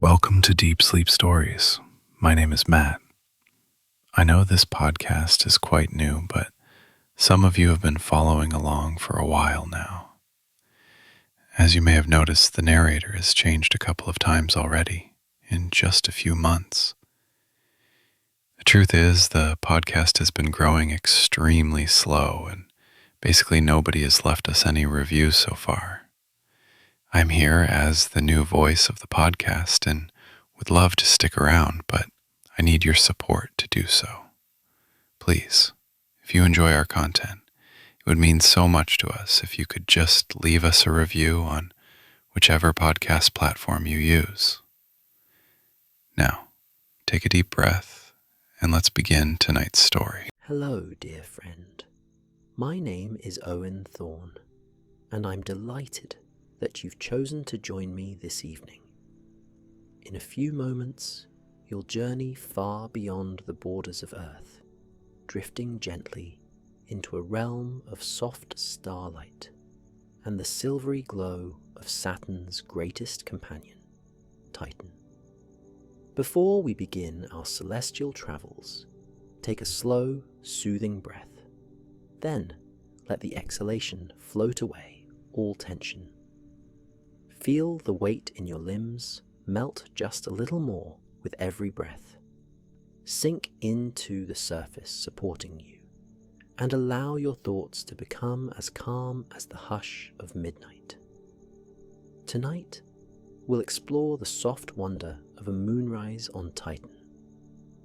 Welcome to Deep Sleep Stories. My name is Matt. I know this podcast is quite new, but some of you have been following along for a while now. As you may have noticed, the narrator has changed a couple of times already in just a few months. The truth is, the podcast has been growing extremely slow, and basically nobody has left us any reviews so far. I'm here as the new voice of the podcast and would love to stick around, but I need your support to do so. Please, if you enjoy our content, it would mean so much to us if you could just leave us a review on whichever podcast platform you use. Now, take a deep breath and let's begin tonight's story. Hello, dear friend. My name is Owen Thorne, and I'm delighted that you've chosen to join me this evening. In a few moments, you'll journey far beyond the borders of Earth, drifting gently into a realm of soft starlight and the silvery glow of Saturn's greatest companion, Titan. Before we begin our celestial travels, take a slow, soothing breath. Then, let the exhalation float away all tension. Feel the weight in your limbs melt just a little more with every breath. Sink into the surface supporting you, and allow your thoughts to become as calm as the hush of midnight. Tonight, we'll explore the soft wonder of a moonrise on Titan,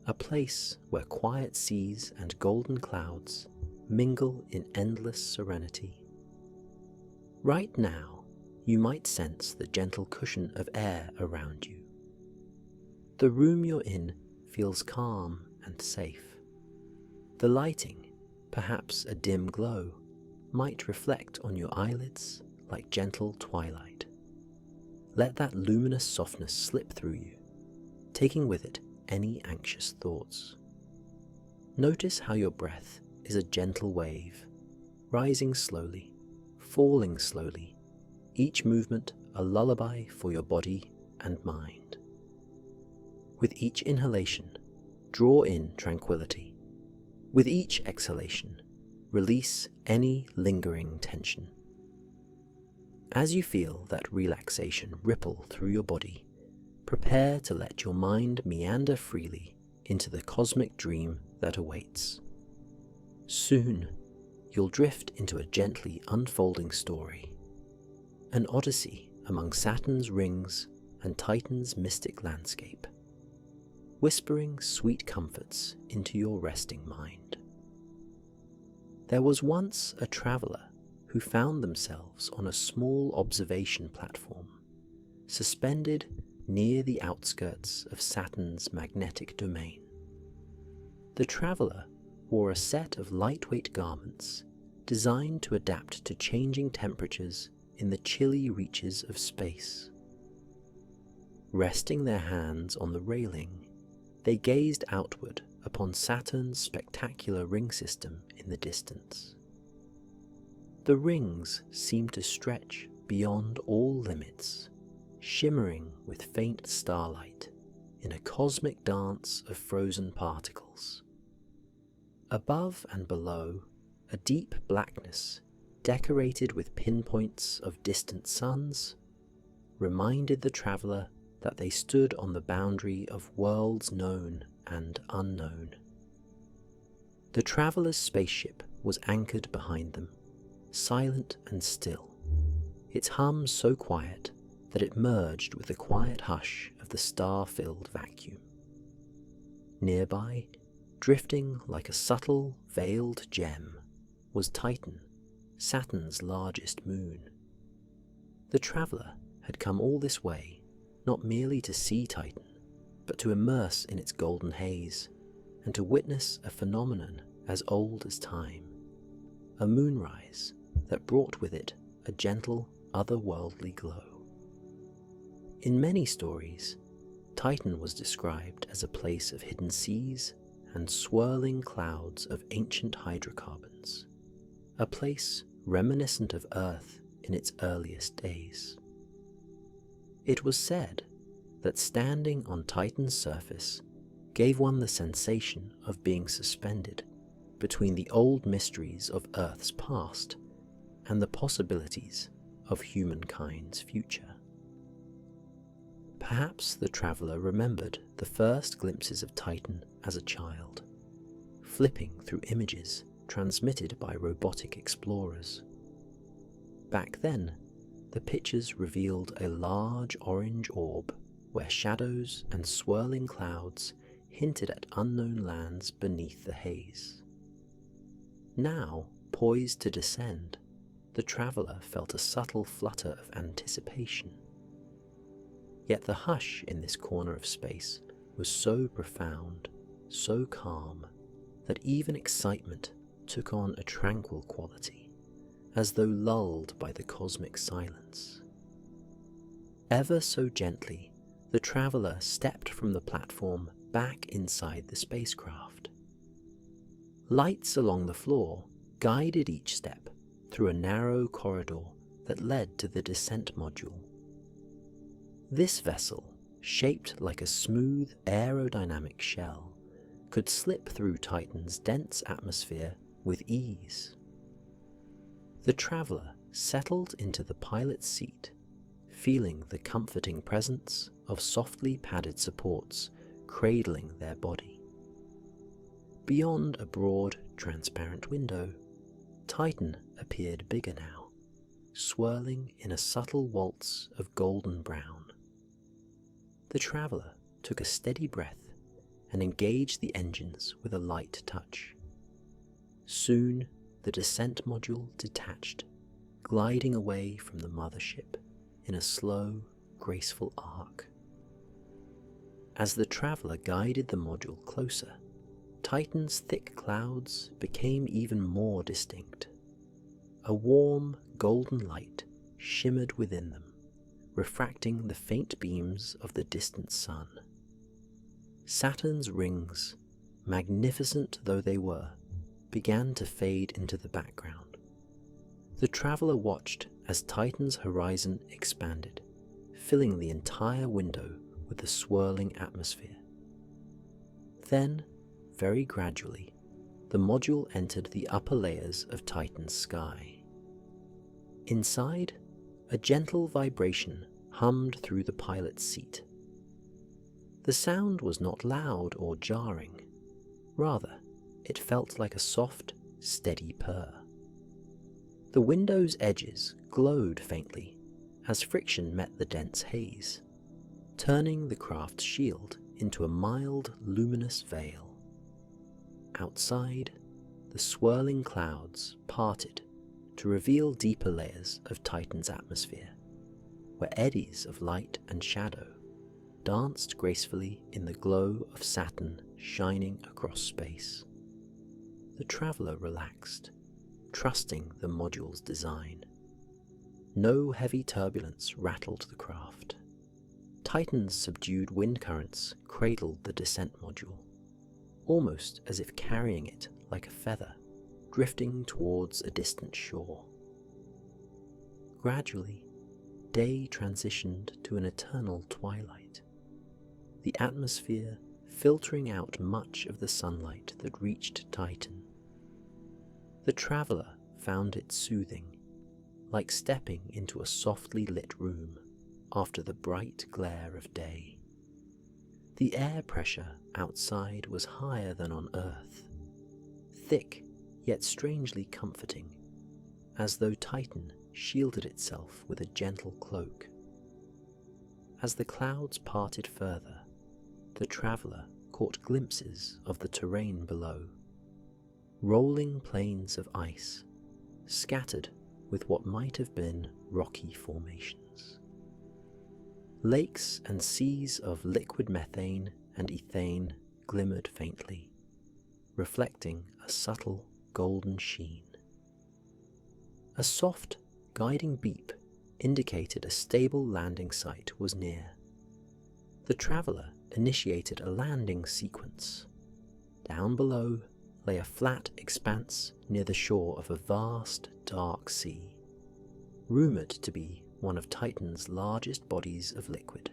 a place where quiet seas and golden clouds mingle in endless serenity. Right now, you might sense the gentle cushion of air around you. The room you're in feels calm and safe. The lighting, perhaps a dim glow, might reflect on your eyelids like gentle twilight. Let that luminous softness slip through you, taking with it any anxious thoughts. Notice how your breath is a gentle wave, rising slowly, falling slowly, each movement a lullaby for your body and mind. With each inhalation, draw in tranquility. With each exhalation, release any lingering tension. As you feel that relaxation ripple through your body, prepare to let your mind meander freely into the cosmic dream that awaits. Soon, you'll drift into a gently unfolding story, an odyssey among Saturn's rings and Titan's mystic landscape, whispering sweet comforts into your resting mind. There was once a traveller who found themselves on a small observation platform, suspended near the outskirts of Saturn's magnetic domain. The traveller wore a set of lightweight garments designed to adapt to changing temperatures in the chilly reaches of space. Resting their hands on the railing, they gazed outward upon Saturn's spectacular ring system in the distance. The rings seemed to stretch beyond all limits, shimmering with faint starlight in a cosmic dance of frozen particles. Above and below, a deep blackness decorated with pinpoints of distant suns, reminded the traveller that they stood on the boundary of worlds known and unknown. The traveller's spaceship was anchored behind them, silent and still, its hum so quiet that it merged with the quiet hush of the star-filled vacuum. Nearby, drifting like a subtle, veiled gem, was Titan, Saturn's largest moon. The traveller had come all this way not merely to see Titan, but to immerse in its golden haze and to witness a phenomenon as old as time, a moonrise that brought with it a gentle, otherworldly glow. In many stories, Titan was described as a place of hidden seas and swirling clouds of ancient hydrocarbons, a place reminiscent of Earth in its earliest days. It was said that standing on Titan's surface gave one the sensation of being suspended between the old mysteries of Earth's past and the possibilities of humankind's future. Perhaps the traveller remembered the first glimpses of Titan as a child, flipping through images transmitted by robotic explorers. Back then, the pictures revealed a large orange orb where shadows and swirling clouds hinted at unknown lands beneath the haze. Now, poised to descend, the traveller felt a subtle flutter of anticipation. Yet the hush in this corner of space was so profound, so calm, that even excitement took on a tranquil quality, as though lulled by the cosmic silence. Ever so gently, the traveller stepped from the platform back inside the spacecraft. Lights along the floor guided each step through a narrow corridor that led to the descent module. This vessel, shaped like a smooth aerodynamic shell, could slip through Titan's dense atmosphere with ease. The traveller settled into the pilot's seat, feeling the comforting presence of softly padded supports cradling their body. Beyond a broad, transparent window, Titan appeared bigger now, swirling in a subtle waltz of golden brown. The traveller took a steady breath and engaged the engines with a light touch. Soon, the descent module detached, gliding away from the mothership in a slow, graceful arc. As the traveller guided the module closer, Titan's thick clouds became even more distinct. A warm, golden light shimmered within them, refracting the faint beams of the distant sun. Saturn's rings, magnificent though they were, began to fade into the background. The traveller watched as Titan's horizon expanded, filling the entire window with the swirling atmosphere. Then, very gradually, the module entered the upper layers of Titan's sky. Inside, a gentle vibration hummed through the pilot's seat. The sound was not loud or jarring. Rather, it felt like a soft, steady purr. The window's edges glowed faintly as friction met the dense haze, turning the craft's shield into a mild, luminous veil. Outside, the swirling clouds parted to reveal deeper layers of Titan's atmosphere, where eddies of light and shadow danced gracefully in the glow of Saturn shining across space. The traveller relaxed, trusting the module's design. No heavy turbulence rattled the craft. Titan's subdued wind currents cradled the descent module, almost as if carrying it like a feather, drifting towards a distant shore. Gradually, day transitioned to an eternal twilight, the atmosphere filtering out much of the sunlight that reached Titan. The traveller found it soothing, like stepping into a softly lit room after the bright glare of day. The air pressure outside was higher than on Earth, thick yet strangely comforting, as though Titan shielded itself with a gentle cloak. As the clouds parted further, the traveller caught glimpses of the terrain below, rolling plains of ice, scattered with what might have been rocky formations. Lakes and seas of liquid methane and ethane glimmered faintly, reflecting a subtle golden sheen. A soft, guiding beep indicated a stable landing site was near. The traveller initiated a landing sequence. Down below lay a flat expanse near the shore of a vast, dark sea, rumoured to be one of Titan's largest bodies of liquid.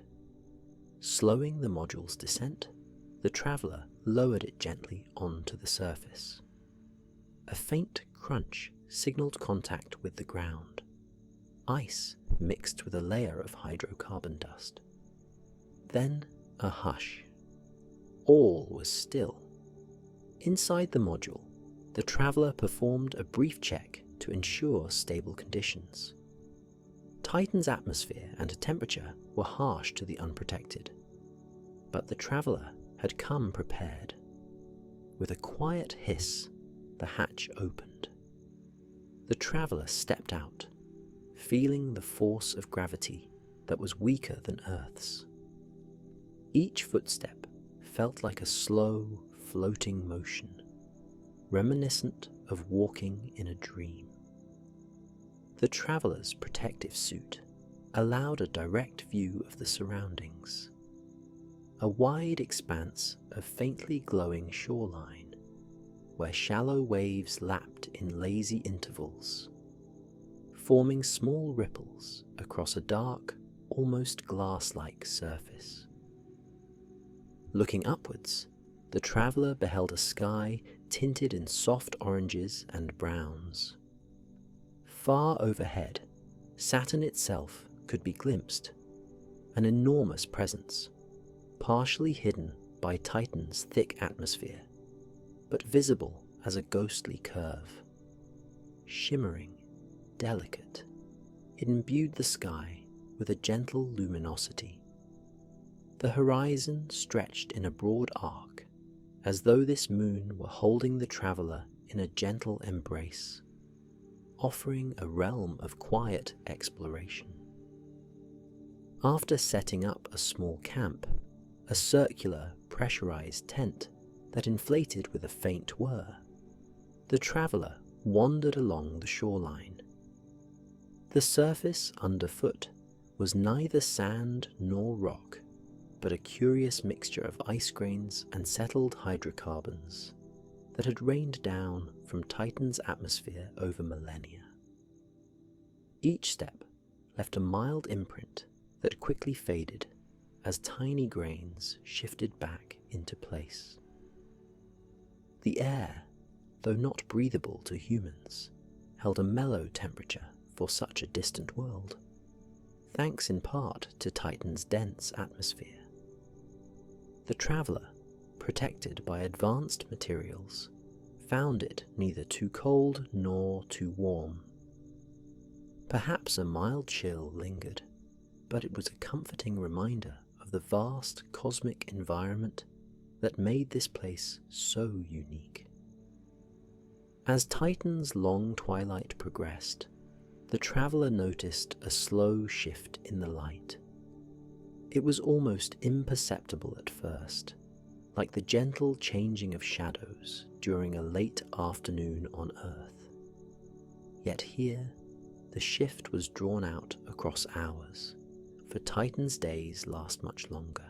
Slowing the module's descent, the traveller lowered it gently onto the surface. A faint crunch signalled contact with the ground. Ice mixed with a layer of hydrocarbon dust. Then a hush. All was still. Inside the module, the traveller performed a brief check to ensure stable conditions. Titan's atmosphere and temperature were harsh to the unprotected, but the traveller had come prepared. With a quiet hiss, the hatch opened. The traveller stepped out, feeling the force of gravity that was weaker than Earth's. Each footstep felt like a slow, floating motion, reminiscent of walking in a dream. The traveller's protective suit allowed a direct view of the surroundings. A wide expanse of faintly glowing shoreline, where shallow waves lapped in lazy intervals, forming small ripples across a dark, almost glass-like surface. Looking upwards, the traveller beheld a sky tinted in soft oranges and browns. Far overhead, Saturn itself could be glimpsed, an enormous presence, partially hidden by Titan's thick atmosphere, but visible as a ghostly curve. Shimmering, delicate, it imbued the sky with a gentle luminosity. The horizon stretched in a broad arc, as though this moon were holding the traveller in a gentle embrace, offering a realm of quiet exploration. After setting up a small camp, a circular, pressurized tent that inflated with a faint whir, the traveller wandered along the shoreline. The surface underfoot was neither sand nor rock, but a curious mixture of ice grains and settled hydrocarbons that had rained down from Titan's atmosphere over millennia. Each step left a mild imprint that quickly faded as tiny grains shifted back into place. The air, though not breathable to humans, held a mellow temperature for such a distant world, thanks in part to Titan's dense atmosphere. The traveller, protected by advanced materials, found it neither too cold nor too warm. Perhaps a mild chill lingered, but it was a comforting reminder of the vast cosmic environment that made this place so unique. As Titan's long twilight progressed, the traveller noticed a slow shift in the light. It was almost imperceptible at first, like the gentle changing of shadows during a late afternoon on Earth. Yet here, the shift was drawn out across hours, for Titan's days last much longer,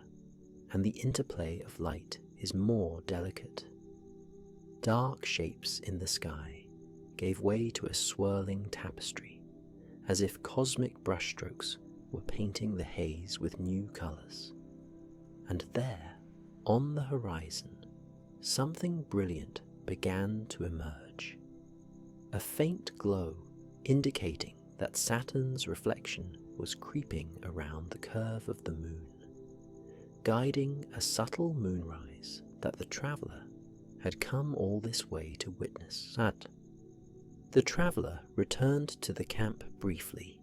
and the interplay of light is more delicate. Dark shapes in the sky gave way to a swirling tapestry, as if cosmic brushstrokes were painting the haze with new colours. And there, on the horizon, something brilliant began to emerge. A faint glow indicating that Saturn's reflection was creeping around the curve of the moon, guiding a subtle moonrise that the traveller had come all this way to witness. The traveller returned to the camp briefly,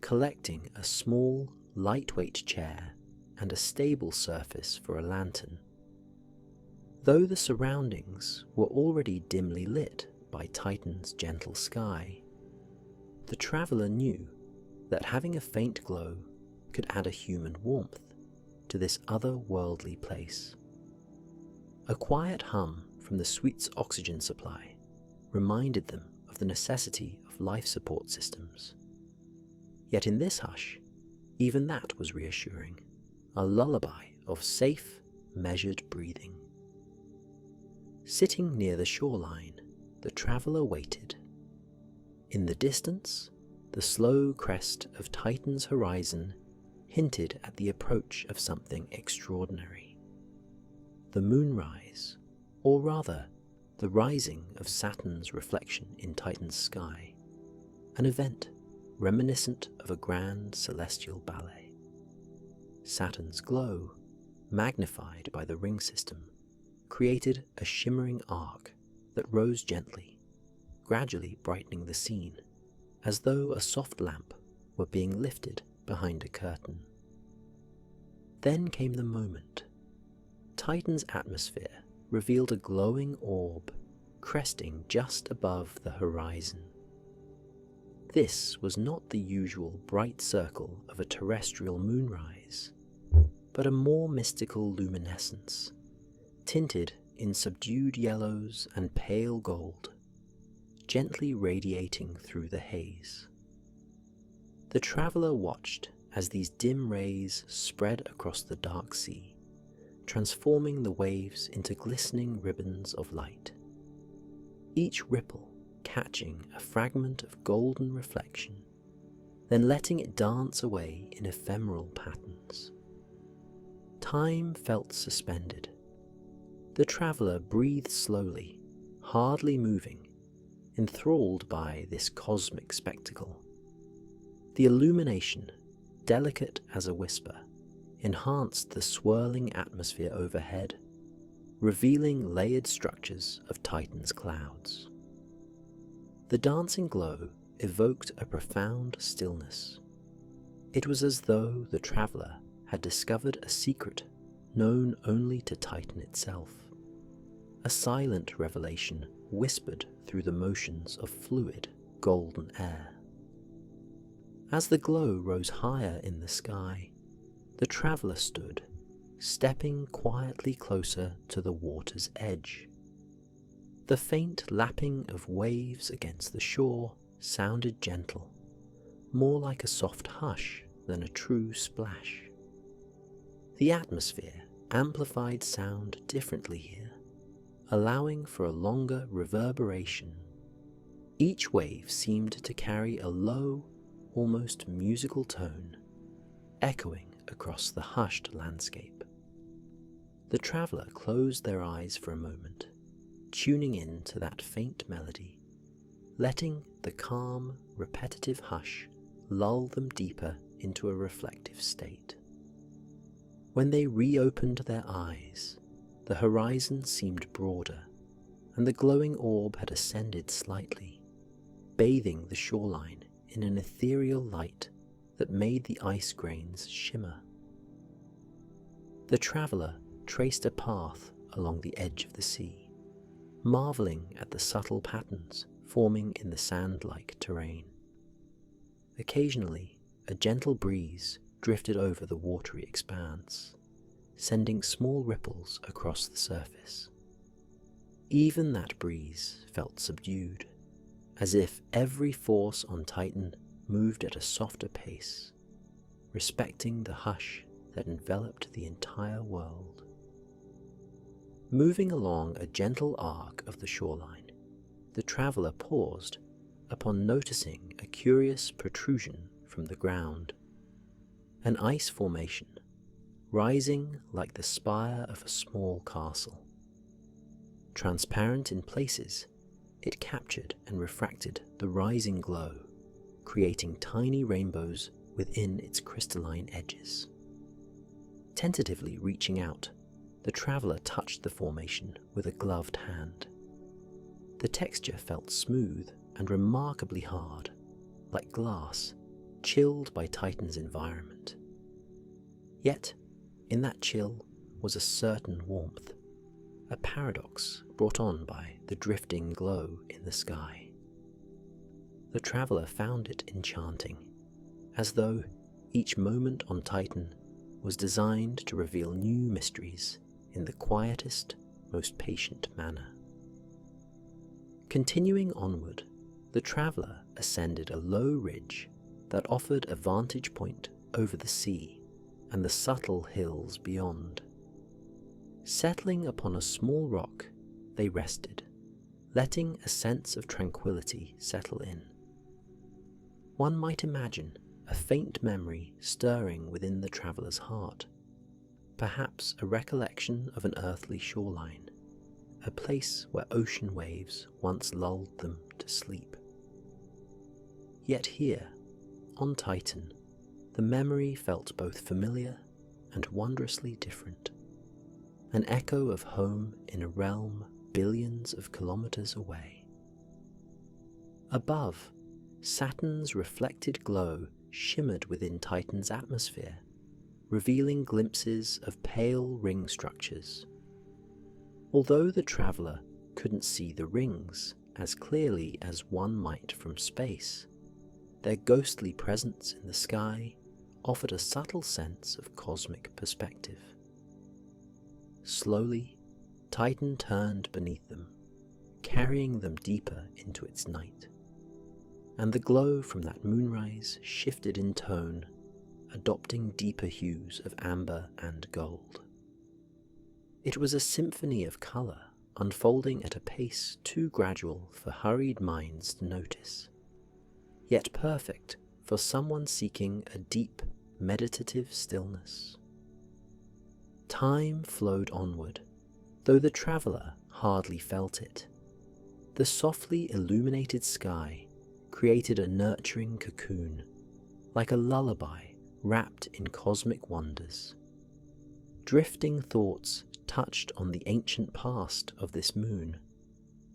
collecting a small, lightweight chair and a stable surface for a lantern. Though the surroundings were already dimly lit by Titan's gentle sky, the traveller knew that having a faint glow could add a human warmth to this otherworldly place. A quiet hum from the suite's oxygen supply reminded them of the necessity of life support systems. Yet in this hush, even that was reassuring, a lullaby of safe, measured breathing. Sitting near the shoreline, the traveller waited. In the distance, the slow crest of Titan's horizon hinted at the approach of something extraordinary. The moonrise, or rather, the rising of Saturn's reflection in Titan's sky, an event reminiscent of a grand celestial ballet. Saturn's glow, magnified by the ring system, created a shimmering arc that rose gently, gradually brightening the scene, as though a soft lamp were being lifted behind a curtain. Then came the moment. Titan's atmosphere revealed a glowing orb cresting just above the horizon. This was not the usual bright circle of a terrestrial moonrise, but a more mystical luminescence, tinted in subdued yellows and pale gold, gently radiating through the haze. The traveller watched as these dim rays spread across the dark sea, transforming the waves into glistening ribbons of light, each ripple catching a fragment of golden reflection, then letting it dance away in ephemeral patterns. Time felt suspended. The traveller breathed slowly, hardly moving, enthralled by this cosmic spectacle. The illumination, delicate as a whisper, enhanced the swirling atmosphere overhead, revealing layered structures of Titan's clouds. The dancing glow evoked a profound stillness. It was as though the traveller had discovered a secret known only to Titan itself, a silent revelation whispered through the motions of fluid, golden air. As the glow rose higher in the sky, the traveller stood, stepping quietly closer to the water's edge. The faint lapping of waves against the shore sounded gentle, more like a soft hush than a true splash. The atmosphere amplified sound differently here, allowing for a longer reverberation. Each wave seemed to carry a low, almost musical tone, echoing across the hushed landscape. The traveller closed their eyes for a moment, tuning in to that faint melody, letting the calm, repetitive hush lull them deeper into a reflective state. When they reopened their eyes, the horizon seemed broader, and the glowing orb had ascended slightly, bathing the shoreline in an ethereal light that made the ice grains shimmer. The traveller traced a path along the edge of the sea, marvelling at the subtle patterns forming in the sand-like terrain. Occasionally, a gentle breeze drifted over the watery expanse, sending small ripples across the surface. Even that breeze felt subdued, as if every force on Titan moved at a softer pace, respecting the hush that enveloped the entire world. Moving along a gentle arc of the shoreline, the traveller paused upon noticing a curious protrusion from the ground, an ice formation rising like the spire of a small castle. Transparent in places, it captured and refracted the rising glow, creating tiny rainbows within its crystalline edges. Tentatively reaching out, the traveller touched the formation with a gloved hand. The texture felt smooth and remarkably hard, like glass, chilled by Titan's environment. Yet, in that chill was a certain warmth, a paradox brought on by the drifting glow in the sky. The traveller found it enchanting, as though each moment on Titan was designed to reveal new mysteries in the quietest, most patient manner. Continuing onward, the traveller ascended a low ridge that offered a vantage point over the sea and the subtle hills beyond. Settling upon a small rock, they rested, letting a sense of tranquility settle in. One might imagine a faint memory stirring within the traveller's heart, perhaps a recollection of an earthly shoreline, a place where ocean waves once lulled them to sleep. Yet here, on Titan, the memory felt both familiar and wondrously different, an echo of home in a realm billions of kilometers away. Above, Saturn's reflected glow shimmered within Titan's atmosphere, revealing glimpses of pale ring structures. Although the traveller couldn't see the rings as clearly as one might from space, their ghostly presence in the sky offered a subtle sense of cosmic perspective. Slowly, Titan turned beneath them, carrying them deeper into its night, and the glow from that moonrise shifted in tone, adopting deeper hues of amber and gold. It was a symphony of colour unfolding at a pace too gradual for hurried minds to notice, yet perfect for someone seeking a deep, meditative stillness. Time flowed onward, though the traveller hardly felt it. The softly illuminated sky created a nurturing cocoon, like a lullaby wrapped in cosmic wonders. Drifting thoughts touched on the ancient past of this moon,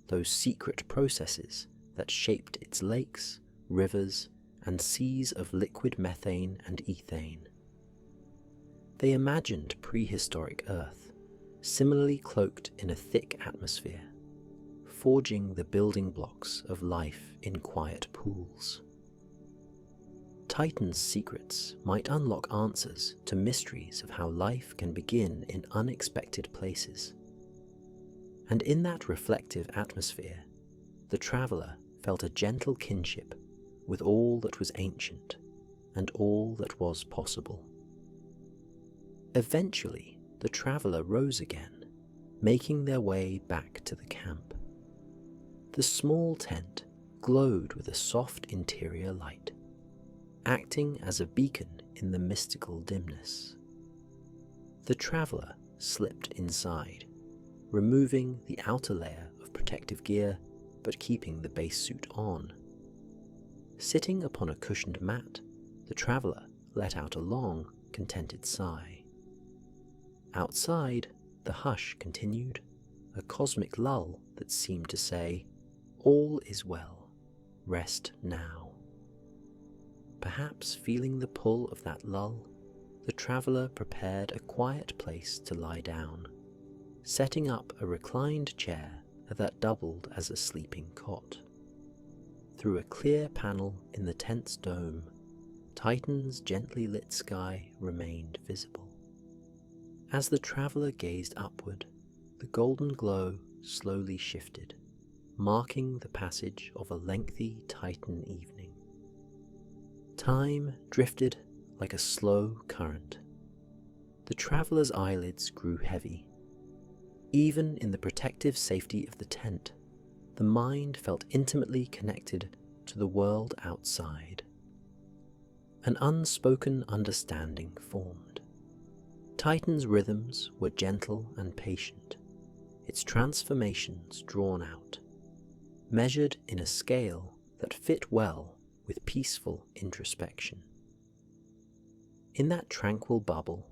those secret processes that shaped its lakes, rivers, and seas of liquid methane and ethane. They imagined prehistoric Earth, similarly cloaked in a thick atmosphere, forging the building blocks of life in quiet pools. Titan's secrets might unlock answers to mysteries of how life can begin in unexpected places. And in that reflective atmosphere, the traveller felt a gentle kinship with all that was ancient and all that was possible. Eventually, the traveller rose again, making their way back to the camp. The small tent glowed with a soft interior light, acting as a beacon in the mystical dimness. The traveller slipped inside, removing the outer layer of protective gear but keeping the base suit on. Sitting upon a cushioned mat, the traveller let out a long, contented sigh. Outside, the hush continued, a cosmic lull that seemed to say, "All is well, rest now." Perhaps feeling the pull of that lull, the traveller prepared a quiet place to lie down, setting up a reclined chair that doubled as a sleeping cot. Through a clear panel in the tent's dome, Titan's gently lit sky remained visible. As the traveller gazed upward, the golden glow slowly shifted, marking the passage of a lengthy Titan evening. Time drifted like a slow current. The traveller's eyelids grew heavy. Even in the protective safety of the tent, the mind felt intimately connected to the world outside. An unspoken understanding formed. Titan's rhythms were gentle and patient, its transformations drawn out, measured in a scale that fit well with peaceful introspection. In that tranquil bubble,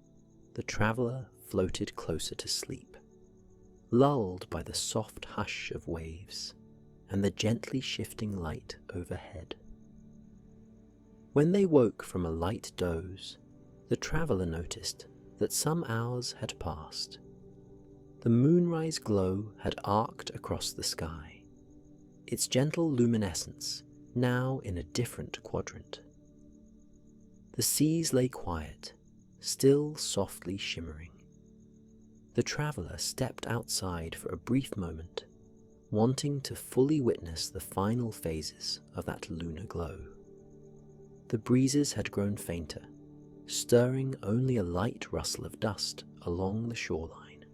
the traveller floated closer to sleep, lulled by the soft hush of waves and the gently shifting light overhead. When they woke from a light doze, the traveller noticed that some hours had passed. The moonrise glow had arced across the sky, its gentle luminescence now in a different quadrant. The seas lay quiet, still softly shimmering. The traveller stepped outside for a brief moment, wanting to fully witness the final phases of that lunar glow. The breezes had grown fainter, stirring only a light rustle of dust along the shoreline.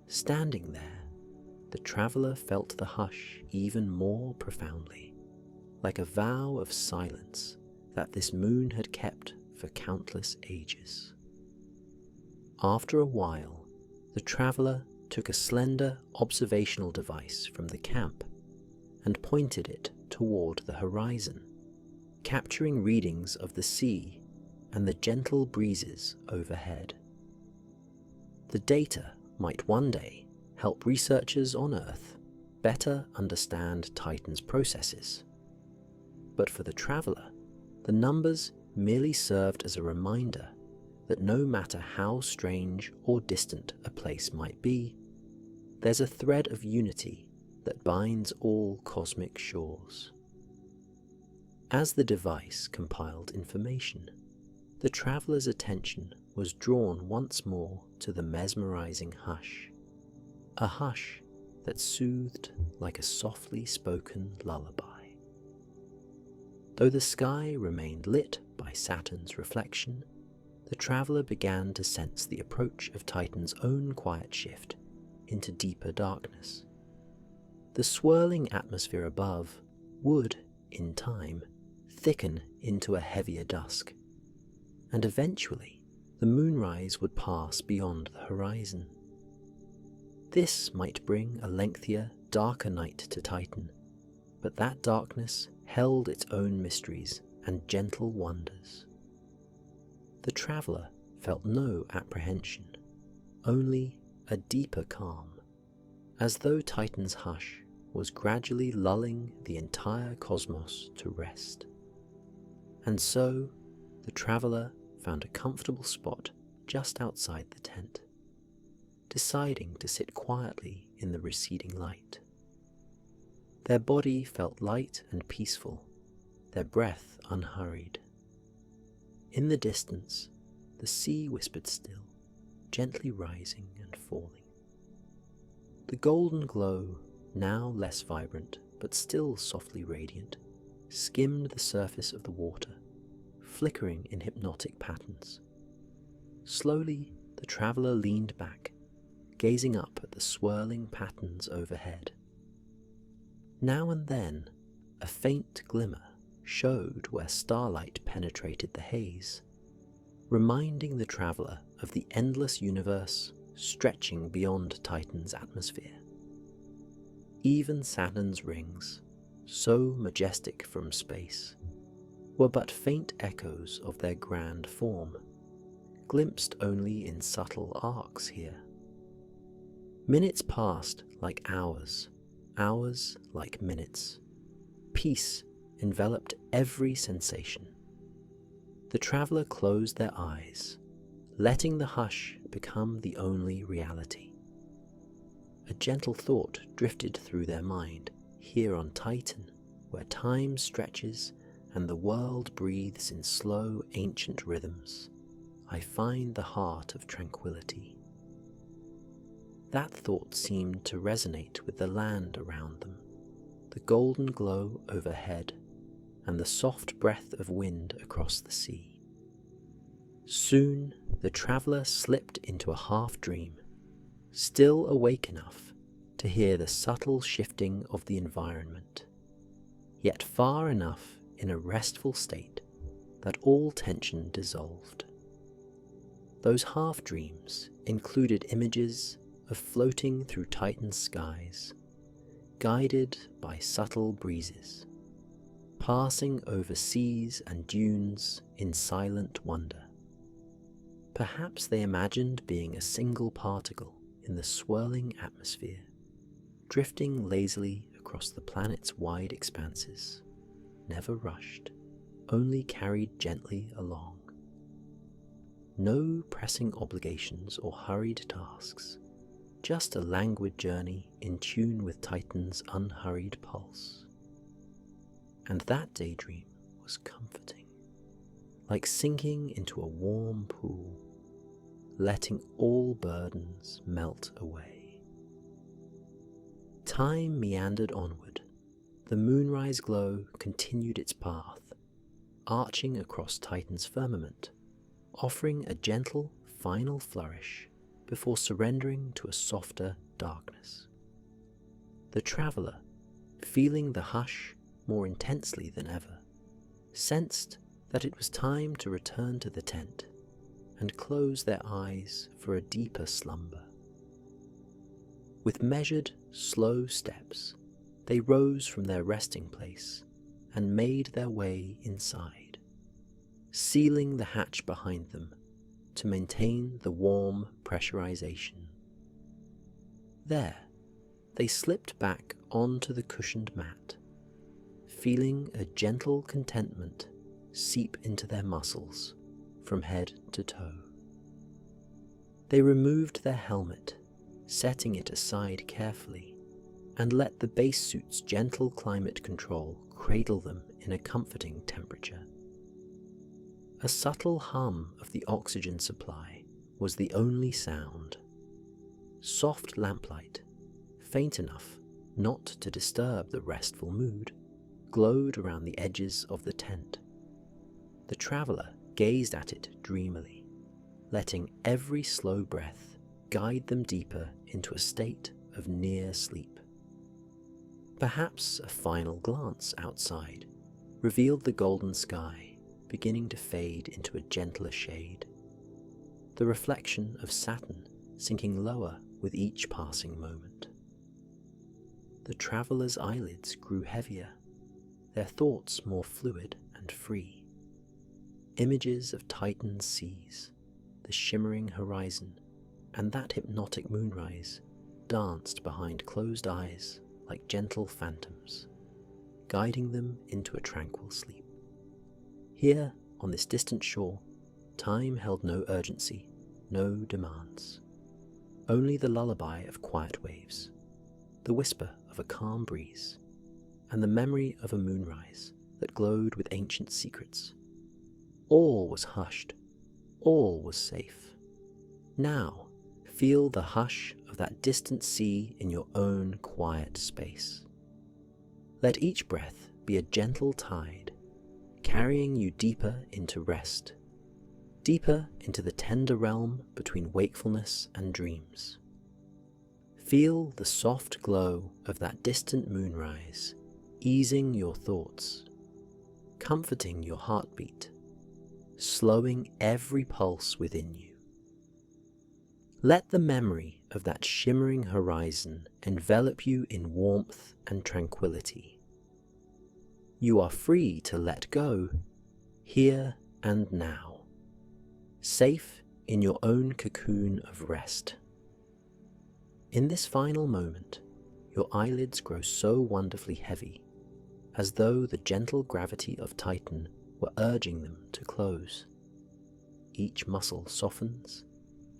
Standing there, the traveller felt the hush even more profoundly, like a vow of silence that this moon had kept for countless ages. After a while, the traveller took a slender observational device from the camp and pointed it toward the horizon, capturing readings of the sea and the gentle breezes overhead. The data might one day help researchers on Earth better understand Titan's processes. But for the traveller, the numbers merely served as a reminder that no matter how strange or distant a place might be, there's a thread of unity that binds all cosmic shores. As the device compiled information, the traveller's attention was drawn once more to the mesmerizing hush, a hush that soothed like a softly spoken lullaby. Though the sky remained lit by Saturn's reflection, the traveller began to sense the approach of Titan's own quiet shift into deeper darkness. The swirling atmosphere above would, in time, thicken into a heavier dusk, and eventually the moonrise would pass beyond the horizon. This might bring a lengthier, darker night to Titan, but that darkness held its own mysteries and gentle wonders. The traveller felt no apprehension, only a deeper calm, as though Titan's hush was gradually lulling the entire cosmos to rest. And so, the traveller found a comfortable spot just outside the tent, deciding to sit quietly in the receding light. Their body felt light and peaceful, their breath unhurried. In the distance, the sea whispered still, gently rising and falling. The golden glow, now less vibrant but still softly radiant, skimmed the surface of the water, flickering in hypnotic patterns. Slowly, the traveller leaned back, gazing up at the swirling patterns overhead. Now and then, a faint glimmer showed where starlight penetrated the haze, reminding the traveller of the endless universe stretching beyond Titan's atmosphere. Even Saturn's rings, so majestic from space, were but faint echoes of their grand form, glimpsed only in subtle arcs here. Minutes passed like hours, hours like minutes. Peace enveloped every sensation. The traveller closed their eyes, letting the hush become the only reality. A gentle thought drifted through their mind. Here on Titan, where time stretches and the world breathes in slow, ancient rhythms, I find the heart of tranquility. That thought seemed to resonate with the land around them, the golden glow overhead, and the soft breath of wind across the sea. Soon the traveller slipped into a half-dream, still awake enough to hear the subtle shifting of the environment, yet far enough in a restful state that all tension dissolved. Those half-dreams included images of floating through Titan's skies, guided by subtle breezes, passing over seas and dunes in silent wonder. Perhaps they imagined being a single particle in the swirling atmosphere, drifting lazily across the planet's wide expanses, never rushed, only carried gently along. No pressing obligations or hurried tasks, just a languid journey in tune with Titan's unhurried pulse. And that daydream was comforting, like sinking into a warm pool, letting all burdens melt away. Time meandered onward. The moonrise glow continued its path, arching across Titan's firmament, offering a gentle final flourish before surrendering to a softer darkness. The traveller, feeling the hush more intensely than ever, sensed that it was time to return to the tent and close their eyes for a deeper slumber. With measured, slow steps, they rose from their resting place and made their way inside, sealing the hatch behind them to maintain the warm pressurization. There, they slipped back onto the cushioned mat, feeling a gentle contentment seep into their muscles from head to toe. They removed their helmet, setting it aside carefully, and let the base suit's gentle climate control cradle them in a comforting temperature. A subtle hum of the oxygen supply was the only sound. Soft lamplight, faint enough not to disturb the restful mood, glowed around the edges of the tent. The traveller gazed at it dreamily, letting every slow breath guide them deeper into a state of near sleep. Perhaps a final glance outside revealed the golden sky beginning to fade into a gentler shade, the reflection of Saturn sinking lower with each passing moment. The traveller's eyelids grew heavier, their thoughts more fluid and free. Images of Titan's seas, the shimmering horizon, and that hypnotic moonrise danced behind closed eyes like gentle phantoms, guiding them into a tranquil sleep. Here, on this distant shore, time held no urgency, no demands. Only the lullaby of quiet waves, the whisper of a calm breeze, and the memory of a moonrise that glowed with ancient secrets. All was hushed, all was safe. Now, feel the hush of that distant sea in your own quiet space. Let each breath be a gentle tide, carrying you deeper into rest, deeper into the tender realm between wakefulness and dreams. Feel the soft glow of that distant moonrise, easing your thoughts, comforting your heartbeat, slowing every pulse within you. Let the memory of that shimmering horizon envelop you in warmth and tranquility. You are free to let go, here and now, safe in your own cocoon of rest. In this final moment, your eyelids grow so wonderfully heavy, as though the gentle gravity of Titan were urging them to close. Each muscle softens,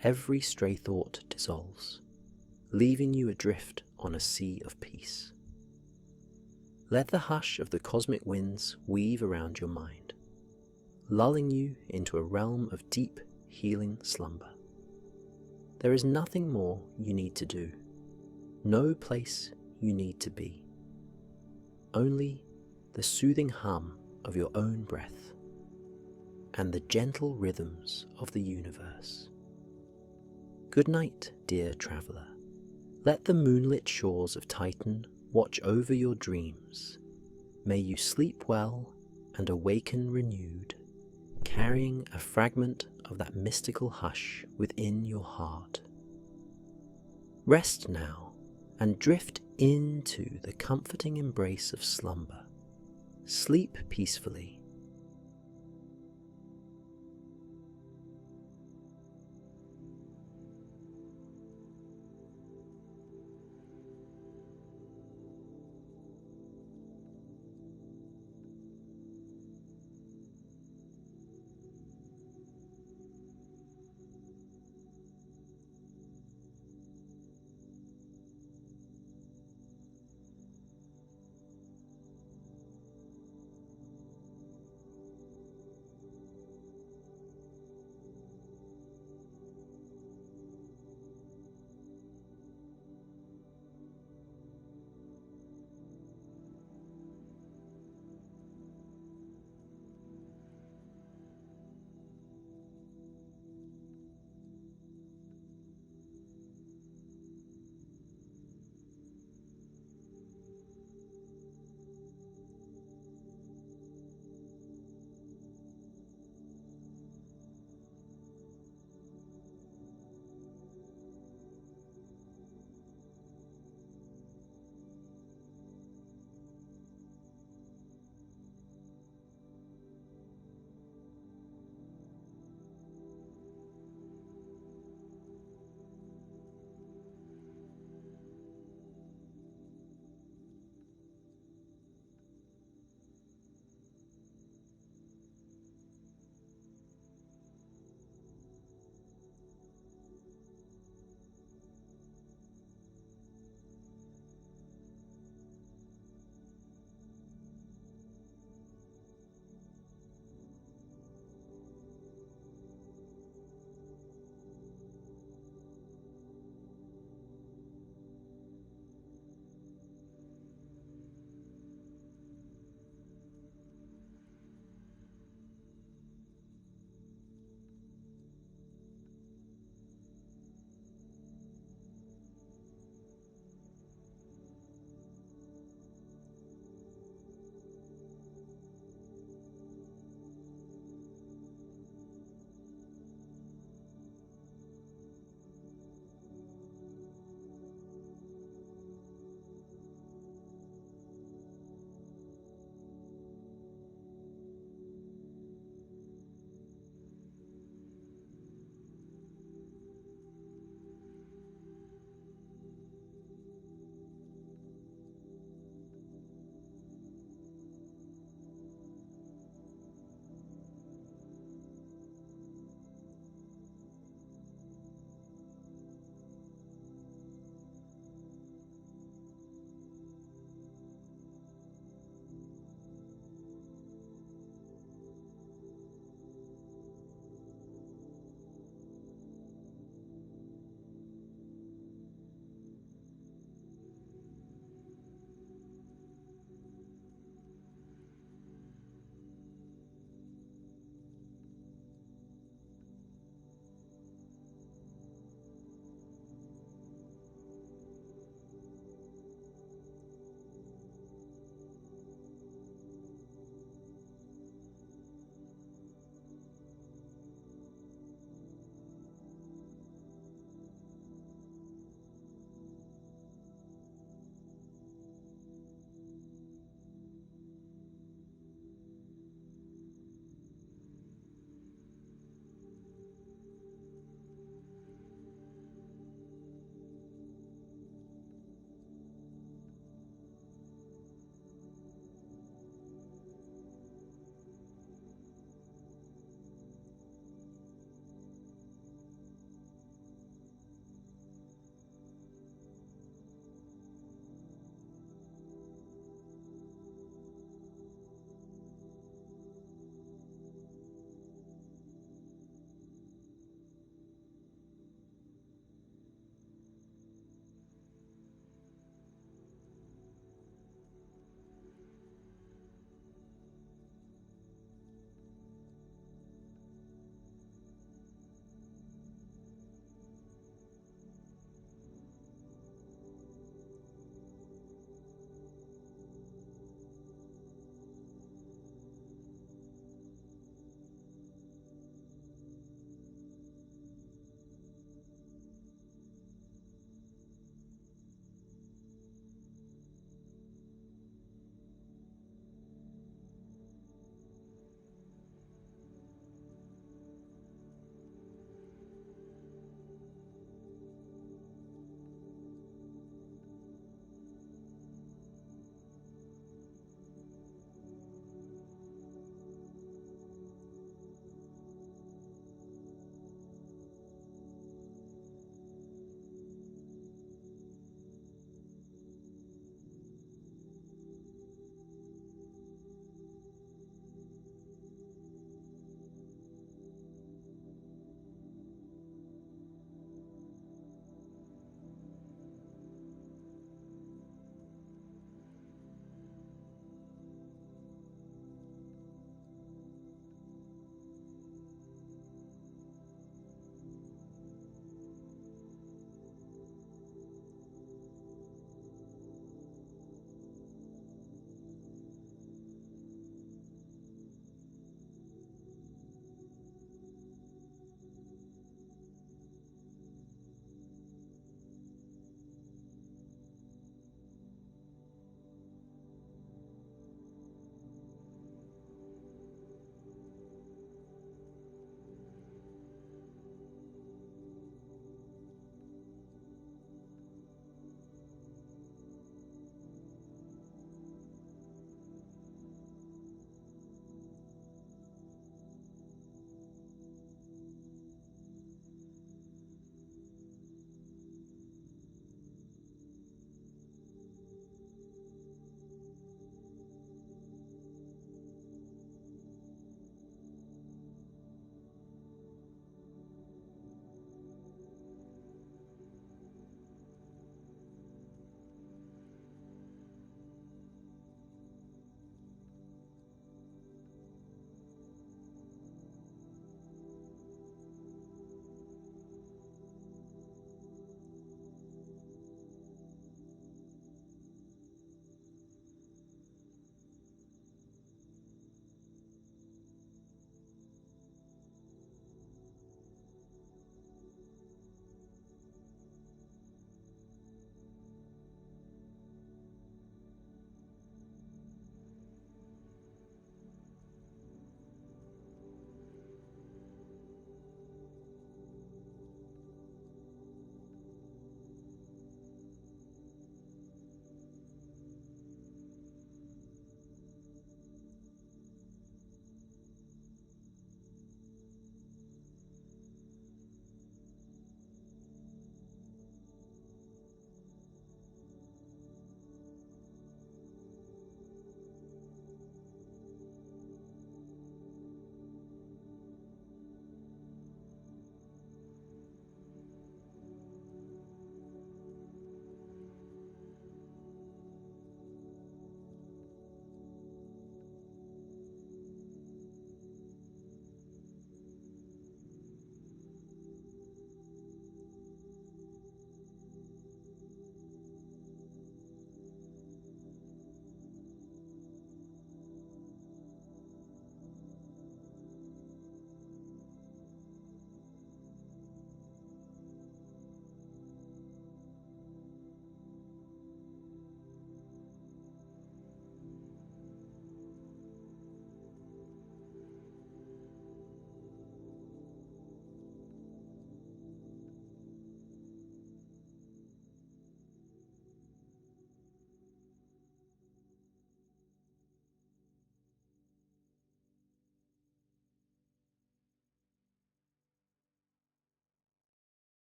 every stray thought dissolves, leaving you adrift on a sea of peace. Let the hush of the cosmic winds weave around your mind, lulling you into a realm of deep, healing slumber. There is nothing more you need to do, no place you need to be, only the soothing hum of your own breath and the gentle rhythms of the universe. Good night, dear traveller. Let the moonlit shores of Titan watch over your dreams. May you sleep well and awaken renewed, carrying a fragment of that mystical hush within your heart. Rest now and drift into the comforting embrace of slumber. Sleep peacefully,